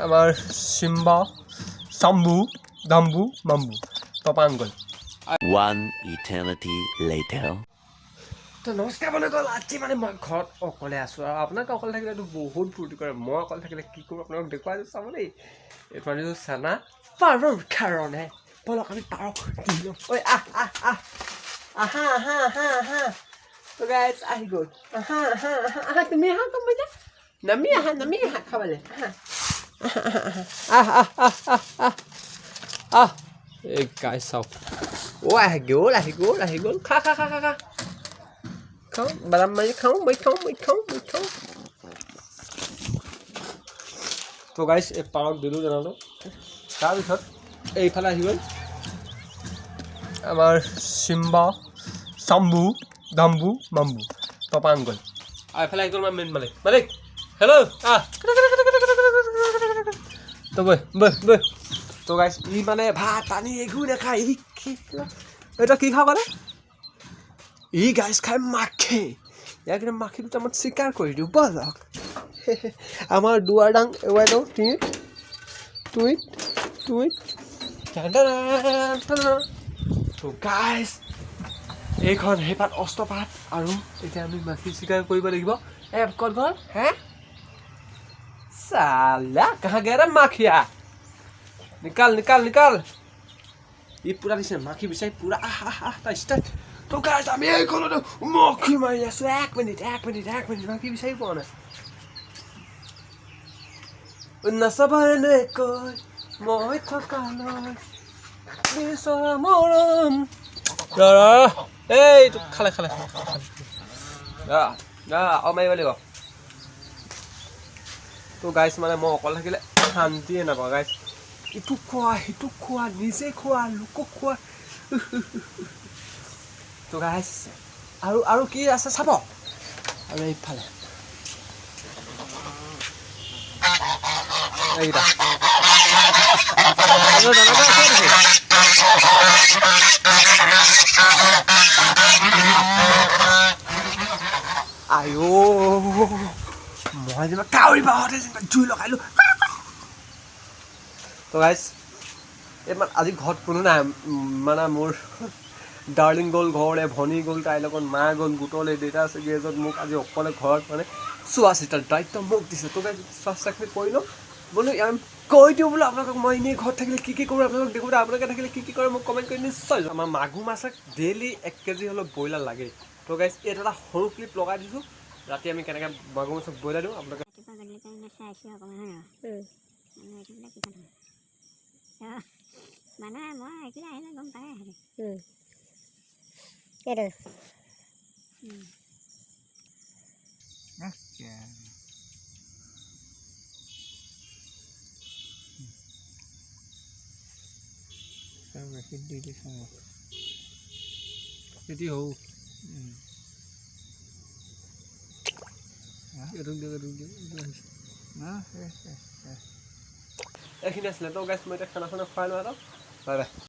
আমাৰ চিম্বা চাম্বু দাম্বু মাম্বু টপাংগল One eternity later. তো নমস্কাৰ বন্ধুসকল, আজি মানে মই ঘৰত অকলে আছোঁ আৰু আপোনালোকে অকলে থাকিলেতো বহুত ফূৰ্তি কৰে। মই অকলে থাকিলে কি কৰোঁ আপোনালোকক দেখুৱাই দিছোঁ। চাব দেই, এইটো আনিছোঁ চানা পাৰৰ কাৰণে। ব'লক আমি পাৰক দি লওঁ। ঐ আহ আহ আহ আহা আহা আহা আহা তো গাইজ আহি গ'ল। আহা আহা আহা আহা তুমি আহা কম বইনা নামি আহা খাবলৈ আহ আহ আহ আহ আহ আহ এই গাইজ চাওক। অ' আহি গ'ল খা খা খা খা খা খাওঁ বাদাম মাৰি খাওঁ মই খাওঁ তো গাইজ এই পাৰক দিলোঁ জনালোঁ। তাৰপিছত এইফালে আহি গ'ল আমাৰ চিম্বা চাম্বু দাম্বু মাম্বু টপাংগল আৰু এইফালে আহি গ'ল আমাৰ মেইন মালিক হেল্ল' আহ তো বৈ তো গাইজ ই মানে ভাত পানী একো নাখায়। এইটো কি খাব মানে ই গাইজ খাই মাখি। ইয়াক কিন্তু মাখি দুটামান চিকাৰ কৰি দিওঁ ব'লক। আমাৰ দুৱাৰ ডাং এৱাই দিওঁ টুইট তো গাইজ এইখন সেইপাত অস্ত্ৰপাত আৰু এতিয়া আমি মাখি চিকাৰ কৰিব লাগিব। ক'ত ঘৰ হে চালা কাহা গেৰা মাখিয়া নিকাল ই পুৰা দিছে মাখি বিচাৰি পুৰা ষ্টাৰ্ট। তো গাইজ আমি এইখনতে মাখি মাৰি আছোঁ। এক মিনিট মাখি বিচাৰি পোৱা নাই। নাচাবা এনেকৈ মই থকালৈ বিচৰা মৰম এইটো খালে মাৰিব লাগিব। তো গাইজ মানে মই অকলে থাকিলে শান্তিয়ে নাপাওঁ গাইজ। ইটো খোৱা সিটো খোৱা নিজে খোৱা লোকক খোৱা। তো গাইজ আৰু কি আছে চাব। আৰু এইফালে এইকেইটা আইঅ মই যেনিবা কাউৰী বাহঁতে যেনিবা জুই লগালোঁ। তো গাইজ ইমান আজি ঘৰত কোনো নাই। মানে মোৰ ডাৰ্লিং গ'ল ঘৰলৈ, ভনী গ'ল তাইৰ লগত, মা গ'ল গোটলৈ, দেউতা আছে গেৰেজত। মোক আজি অকলে ঘৰত মানে চোৱা চিতাৰ দায়িত্ব মোক দিছে। তো গাইজ চোৱা চিতাখিনি কৰি লওঁ বোলো কৈ দিওঁ বোলো আপোনালোকক মই এনেই ঘৰত থাকিলে কি কৰোঁ আপোনালোকক দেখোঁ। আপোনালোকে থাকিলে কি কৰে মোক কমেণ্ট কৰি নিশ্চয়। আমাৰ মাগুৰ মাছক ডেইলি 1 কেজি হ'লেও ব্ৰইলাৰ লাগেই। তো গাইজ এইটো এটা সৰু ক্লিপ লগাই দিছোঁ ৰাতি আমি কেনেকৈ মাগুৰ মাছক ব্ৰইলাৰ দিওঁ আপোনালোকে মানে মই এইখিনি আহিলে গম পাই আহিলে এইখিনি আছিলে। তো গাইজ মই এতিয়া খানা খুৱাই লওঁ। Bye bye.